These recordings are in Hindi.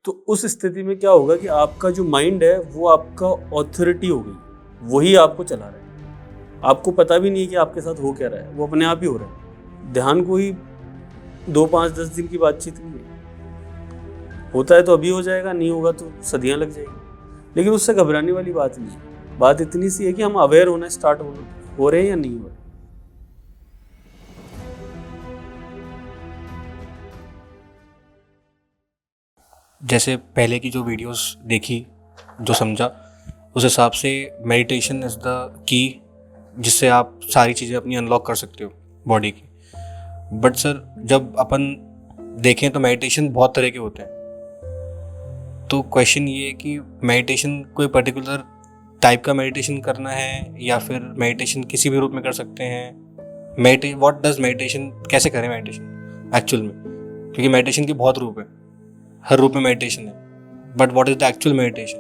तो उस स्थिति में क्या होगा कि आपका जो माइंड है वो आपका ऑथोरिटी हो गई, वही आपको चला रहा है। आपको पता भी नहीं है कि आपके साथ हो क्या रहा है, वो अपने आप ही हो रहा है। ध्यान कोई 2, 5, 10 दिन की बातचीत नहीं है। होता है तो अभी हो जाएगा, नहीं होगा तो सदियां लग जाएगी। लेकिन उससे घबराने वाली बात नहीं है। बात इतनी सी है कि हम अवेयर होना स्टार्ट हो रहे हैं या नहीं हो रहे। जैसे पहले की जो वीडियोस देखी, जो समझा, उस हिसाब से मेडिटेशन इज़ द की जिससे आप सारी चीज़ें अपनी अनलॉक कर सकते हो बॉडी की। बट सर, जब अपन देखें तो मेडिटेशन बहुत तरह के होते हैं। तो क्वेश्चन ये है कि मेडिटेशन कोई पर्टिकुलर टाइप का मेडिटेशन करना है या फिर मेडिटेशन किसी भी रूप में कर सकते हैं। व्हाट डज मेडिटेशन, कैसे करें मेडिटेशन एक्चुअल में, क्योंकि मेडिटेशन की बहुत रूप है, हर रूप में मेडिटेशन है। But what is the actual meditation?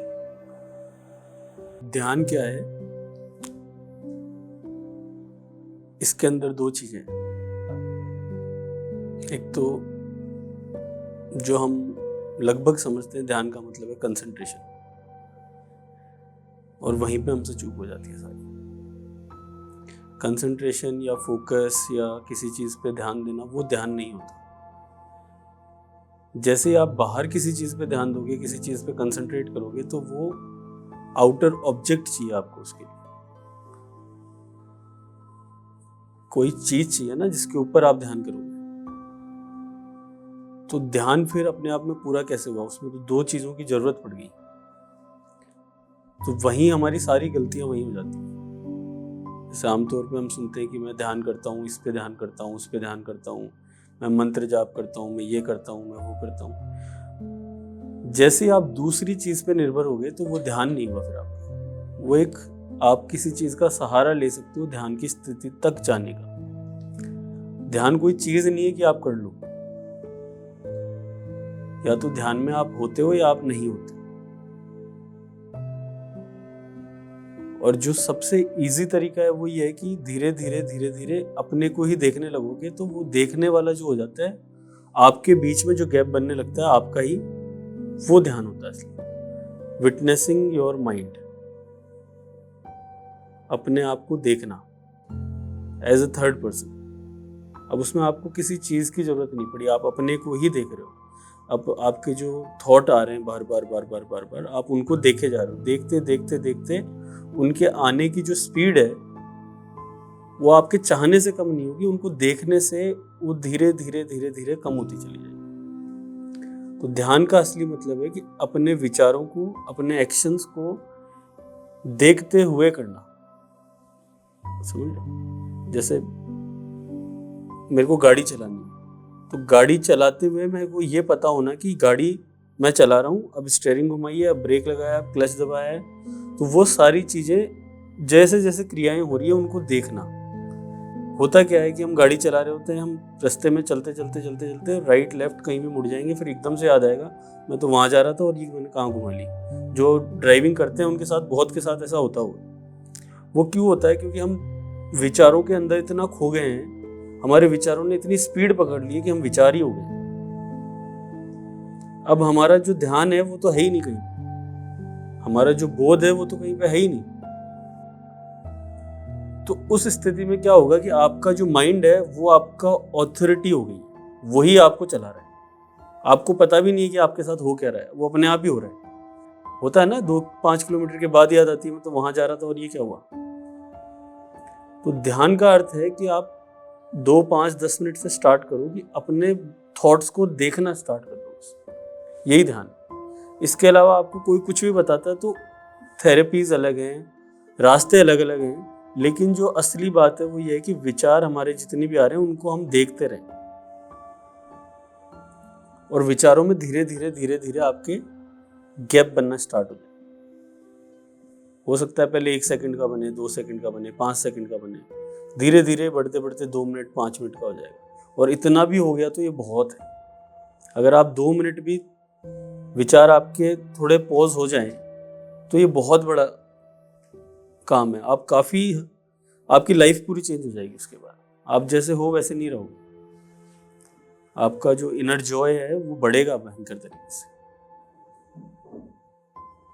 ध्यान क्या है, इसके अंदर 2 चीजें हैं। एक तो जो हम लगभग समझते हैं ध्यान का मतलब है कंसंट्रेशन, और वहीं पे हमसे चूक हो जाती है सारी। कंसंट्रेशन या फोकस या किसी चीज पे ध्यान देना वो ध्यान नहीं होता। जैसे आप बाहर किसी चीज पे ध्यान दोगे, किसी चीज पे कंसंट्रेट करोगे, तो वो आउटर ऑब्जेक्ट चाहिए आपको, उसके लिए कोई चीज चाहिए ना जिसके ऊपर आप ध्यान करोगे। तो ध्यान फिर अपने आप में पूरा कैसे हुआ? उसमें तो 2 चीजों की जरूरत पड़ गई। तो वहीं हमारी सारी गलतियां वहीं हो जाती हैं। जैसे आमतौर पे हम सुनते हैं कि मैं ध्यान करता हूँ, इस पे ध्यान करता हूँ, उस पे ध्यान करता हूँ, मैं मंत्र जाप करता हूँ, मैं ये करता हूँ, मैं वो करता हूँ। जैसे आप दूसरी चीज पे निर्भर हो गए तो वो ध्यान नहीं हुआ फिर आपका। वो एक, आप किसी चीज का सहारा ले सकते हो ध्यान की स्थिति तक जाने का। ध्यान कोई चीज नहीं है कि आप कर लो। या तो ध्यान में आप होते हो या आप नहीं होते। और जो सबसे इजी तरीका है वो ये है कि धीरे धीरे धीरे धीरे अपने को ही देखने लगोगे, तो वो देखने वाला जो हो जाता है, आपके बीच में जो गैप बनने लगता है आपका ही, वो ध्यान होता है असली। विटनेसिंग योर माइंड, अपने आप को देखना एज अ थर्ड पर्सन। अब उसमें आपको किसी चीज की जरूरत नहीं पड़ी, आप अपने को ही देख रहे हो। अब आपके जो थॉट आ रहे हैं बार बार बार बार बार बार, आप उनको देखे जा रहे हो। देखते देखते देखते उनके आने की जो स्पीड है वो आपके चाहने से कम नहीं होगी, उनको देखने से वो धीरे धीरे धीरे धीरे कम होती चली जाएगी। तो ध्यान का असली मतलब है कि अपने विचारों को, अपने एक्शंस को देखते हुए करना। समझ लो, जैसे मेरे को गाड़ी चलानी है, तो गाड़ी चलाते हुए मेरे को ये पता होना कि गाड़ी मैं चला रहा हूँ, अब स्टीयरिंग घुमाई है, अब ब्रेक लगाया, अब क्लच दबाया है। तो वो सारी चीज़ें जैसे जैसे क्रियाएं हो रही है उनको देखना। होता क्या है कि हम गाड़ी चला रहे होते हैं, हम रास्ते में चलते चलते चलते चलते राइट लेफ्ट कहीं भी मुड़ जाएंगे, फिर एकदम से याद आएगा मैं तो वहाँ जा रहा था और ये मैंने कहाँ घुमा ली। जो ड्राइविंग करते हैं उनके साथ, बहुत के साथ ऐसा होता होगा। वो क्यों होता है? क्योंकि हम विचारों के अंदर इतना खो गए हैं, हमारे विचारों ने इतनी स्पीड पकड़ ली है कि हम विचार ही हो गए। अब हमारा जो ध्यान है वो तो है ही नहीं कहीं, हमारा जो बोध है वो तो कहीं पे है ही नहीं। तो उस स्थिति में क्या होगा कि आपका जो माइंड है वो आपका ऑथोरिटी हो गई, वही आपको चला रहा है। आपको पता भी नहीं है कि आपके साथ हो क्या रहा है, वो अपने आप ही हो रहा है। होता है ना, 2-5 किलोमीटर के बाद याद आती है मैं तो वहां जा रहा था और ये क्या हुआ। तो ध्यान का अर्थ है कि आप 2, 5, 10 मिनट से स्टार्ट करो कि अपने थॉट्स को देखना स्टार्ट कर दो। यही ध्यान। इसके अलावा आपको कोई कुछ भी बताता है तो थेरेपीज अलग हैं, रास्ते अलग अलग हैं, लेकिन जो असली बात है वो ये है कि विचार हमारे जितने भी आ रहे हैं उनको हम देखते रहें, और विचारों में धीरे धीरे धीरे धीरे आपके गैप बनना स्टार्ट हो जाए। हो सकता है पहले 1 सेकंड का बने, 2 सेकंड का बने, 5 सेकंड का बने, धीरे धीरे बढ़ते बढ़ते 2 मिनट, 5 मिनट का हो जाएगा। और इतना भी हो गया तो ये बहुत है। अगर आप 2 मिनट भी विचार आपके थोड़े पॉज हो जाएं तो ये बहुत बड़ा काम है। आप काफ़ी, आपकी लाइफ पूरी चेंज हो जाएगी उसके बाद। आप जैसे हो वैसे नहीं रहोगे, आपका जो इनर जॉय है वो बढ़ेगा भयंकर तरीके से।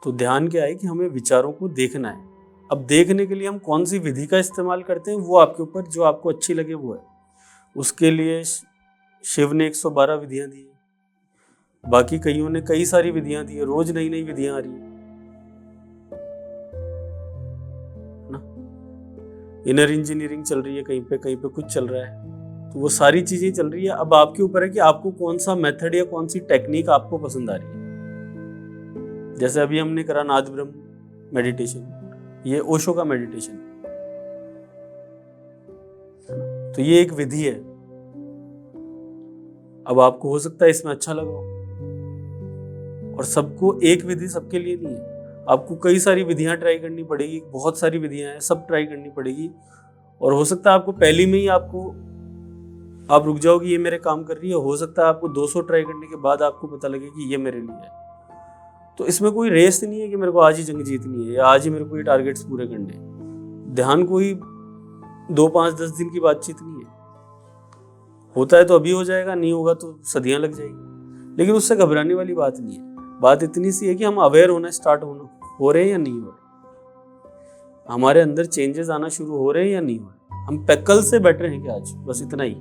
तो ध्यान क्या है कि हमें विचारों को देखना है। अब देखने के लिए हम कौन सी विधि का इस्तेमाल करते हैं वो आपके ऊपर, जो आपको अच्छी लगे वो है। उसके लिए शिव ने 112 विधियां दी है, बाकी कईयों ने कई सारी विधियां दी है, रोज नई नई विधियां आ रही है ना। इनर इंजीनियरिंग चल रही है, कहीं पे कुछ चल रहा है, तो वो सारी चीजें चल रही है। अब आपके ऊपर है कि आपको कौन सा मेथड या कौन सी टेक्निक आपको पसंद आ रही है। जैसे अभी हमने करा नाद ब्रह्म मेडिटेशन, ये ओशो का मेडिटेशन, तो ये एक विधि है। अब आपको हो सकता है इसमें अच्छा लगा हो, और सबको एक विधि सबके लिए नहीं है। आपको कई सारी विधियां ट्राई करनी पड़ेगी, बहुत सारी विधियां हैं, सब ट्राई करनी पड़ेगी। और हो सकता है आपको पहली में ही आप रुक जाओ कि ये मेरे काम कर रही है। हो सकता है आपको 200 ट्राई करने के बाद आपको पता लगे कि ये मेरे लिए है। तो इसमें कोई रेस नहीं है कि मेरे को आज ही जंग जीतनी है या आज ही मेरे को ये टारगेट्स पूरे करने हैं। ध्यान कोई 2, 5, 10 दिन की बातचीत नहीं है। होता है तो अभी हो जाएगा, नहीं होगा तो सदियां लग जाएगी। लेकिन उससे घबराने वाली बात नहीं है। बात इतनी सी है कि हम अवेयर होना स्टार्ट हो रहे हैं या नहीं हो रहे, हमारे अंदर चेंजेस आना शुरू हो रहे हैं या नहीं हो रहे, हम कल से बेटर हैं क्या आज, बस इतना ही।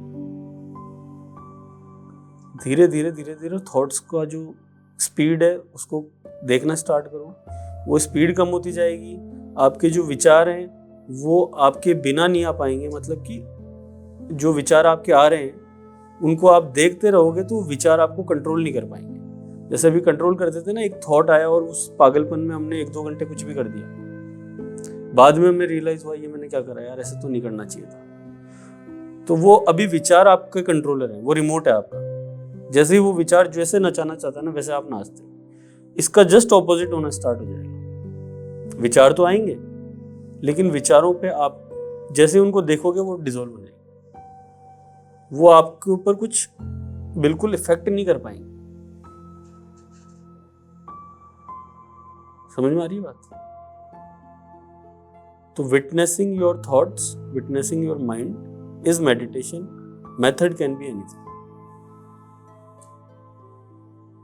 धीरे धीरे धीरे धीरे थॉट्स का जो स्पीड है उसको देखना स्टार्ट करो। वो स्पीड कम होती जाएगी। आपके जो विचार हैं वो आपके बिना नहीं आ पाएंगे। मतलब कि जो विचार आपके आ रहे हैं उनको आप देखते रहोगे तो विचार आपको कंट्रोल नहीं कर पाएंगे। जैसे अभी कंट्रोल करते थे ना, एक थॉट आया और उस पागलपन में हमने 1-2 घंटे कुछ भी कर दिया, बाद में हमें रियलाइज हुआ ये मैंने क्या करा यार, ऐसे तो नहीं करना चाहिए था। तो वो अभी विचार आपके कंट्रोलर है, वो रिमोट है आपका। जैसे ही वो विचार जैसे नचाना चाहता है ना वैसे आप नाचते हो। इसका जस्ट ऑपोजिट होना स्टार्ट हो जाएगा। विचार तो आएंगे लेकिन विचारों पे आप जैसे उनको देखोगे वो डिसॉल्व हो जाएंगे। वो आपके ऊपर कुछ बिल्कुल इफेक्ट नहीं कर पाएंगे। समझ में आ रही है बात? तो witnessing your thoughts, witnessing your mind is meditation. Method can be anything.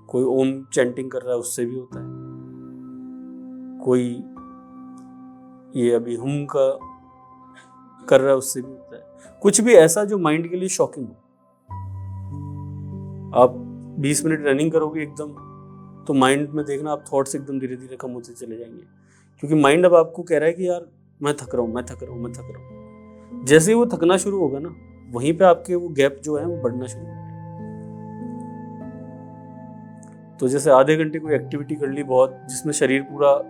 कोई ओम चैंटिंग कर रहा है उससे भी होता है, कोई ये अभी हम का कर रहा है उससे भी होता है। कुछ भी ऐसा जो माइंड के लिए शॉकिंग हो। आप 20 मिनट रनिंग करोगे एकदम, तो माइंड में देखना आप थॉट्स एकदम धीरे धीरे कम होते चले जाएंगे, क्योंकि माइंड अब आपको कह रहा है कि यार मैं थक रहा हूँ, मैं थक रहा हूँ, मैं थक रहा हूँ। जैसे ही वो थकना शुरू होगा ना, वहीं पे आपके वो गैप जो है वो बढ़ना शुरू होगा। तो जैसे आधे घंटे कोई एक्टिविटी कर ली बहुत, जिसमें शरीर पूरा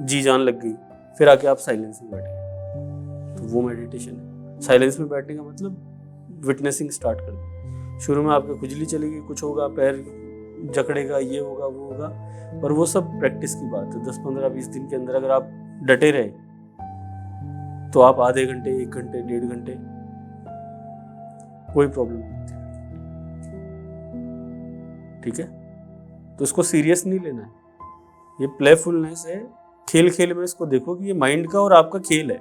जी जान लग गई, फिर आके आप साइलेंस में बैठ गए, तो वो मेडिटेशन है। साइलेंस में बैठने का मतलब विटनेसिंग स्टार्ट कर दो। शुरू में आपको खुजली चलेगी, कुछ होगा, पैर जकड़ेगा, ये होगा वो होगा, पर वो सब प्रैक्टिस की बात है। 10, 15, 20 दिन के अंदर अगर आप डटे रहे तो आप आधे घंटे, 1 घंटे, 1.5 घंटे, कोई प्रॉब्लम नहीं होती। ठीक है? तो इसको सीरियस नहीं लेना है। ये प्लेफुलनेस है, खेल खेल में इसको देखो कि ये माइंड का और आपका खेल है।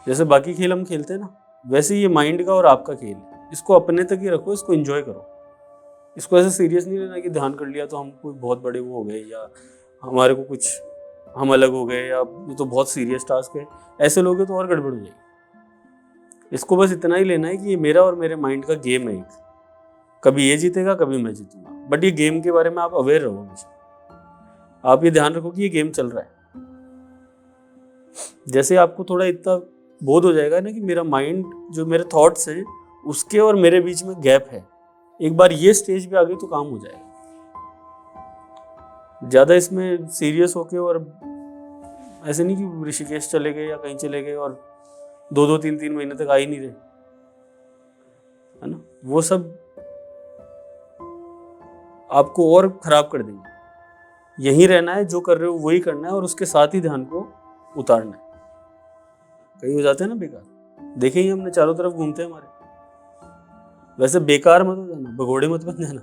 जैसे बाकी खेल हम खेलते हैं ना, वैसे ये माइंड का और आपका खेल है। इसको अपने तक ही रखो, इसको एंजॉय करो। इसको ऐसे सीरियस नहीं लेना कि ध्यान कर लिया तो हम कोई बहुत बड़े वो हो गए, या हमारे को कुछ हम अलग हो गए, या ये तो बहुत सीरियस टास्क है। ऐसे लोग तो और गड़बड़ हो जाएगी। इसको बस इतना ही लेना है कि ये मेरा और मेरे माइंड का गेम है एक। कभी ये जीतेगा, कभी मैं जीतूंगा, बट ये गेम के बारे में आप अवेयर रहो हमेशा। आप ये ध्यान रखो कि ये गेम चल रहा है। जैसे आपको थोड़ा इतना बोध हो जाएगा ना कि मेरा माइंड, जो मेरे थॉट्स हैं उसके और मेरे बीच में गैप है, एक बार ये स्टेज पे आ गई तो काम हो जाएगा। ज्यादा इसमें सीरियस होके, और ऐसे नहीं कि ऋषिकेश चले गए या कहीं चले गए और 2-2, 3-3 महीने तक आ ही नहीं रहे, है ना, वो सब आपको और खराब कर देंगे। यहीं रहना है, जो कर रहे हो वही करना है, और उसके साथ ही ध्यान को उतारना है। कहीं हो जाते हैं ना बेकार, देखे ही हमने चारों तरफ घूमते हैं हमारे। वैसे बेकार मत हो जाना, भगोड़े मत बन जाना।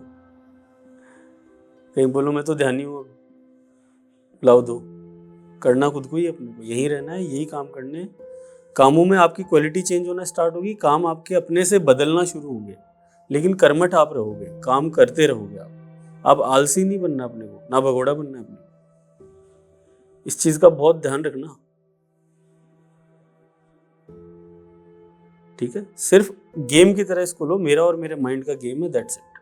कहीं बोलो मैं तो ध्यानी हूँ, लाओ दो, करना खुद को ही, अपने को यहीं रहना है, यही काम करने। कामों में आपकी क्वालिटी चेंज होना स्टार्ट होगी, काम आपके अपने से बदलना शुरू होंगे, लेकिन कर्मठ आप रहोगे, काम करते रहोगे। आप आलसी नहीं बनना अपने को, ना भगोड़ा बनना है अपने को। इस चीज का बहुत ध्यान रखना, ठीक है। सिर्फ गेम की तरह इसको लो, मेरा और मेरे माइंड का गेम है, दैट्स इट।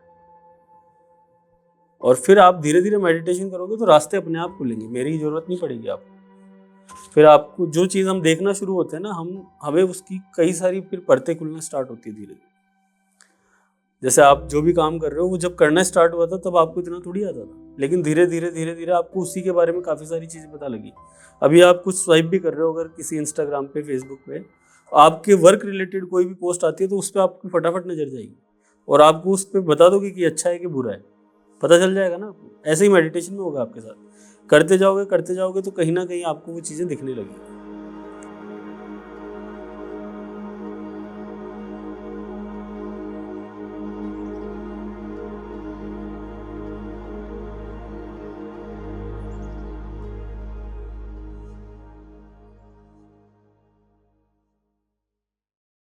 और फिर आप धीरे धीरे मेडिटेशन करोगे तो रास्ते अपने आप खुलेंगे, मेरी जरूरत नहीं पड़ेगी आपको। फिर आपको जो चीज़ हम देखना शुरू होते हैं ना, हमें उसकी कई सारी फिर परतें खुलना स्टार्ट होती है धीरे धीरे। जैसे आप जो भी काम कर रहे हो, वो जब करना स्टार्ट हुआ था तब आपको इतना थोड़ी आता था, लेकिन धीरे धीरे आपको उसी के बारे में काफ़ी सारी चीज़ें पता लगी। अभी आप कुछ स्वाइप भी कर रहे हो अगर किसी इंस्टाग्राम पे, फेसबुक पे, आपके वर्क रिलेटेड कोई भी पोस्ट आती है तो उस पर आपको फटाफट नजर जाएगी और आपको उस पर बता दोगे कि अच्छा है कि बुरा है, पता चल जाएगा ना आपको। ऐसे ही मेडिटेशन में होगा आपके साथ, करते जाओगे तो कहीं ना कहीं आपको वो चीज़ें दिखने लगेंगी।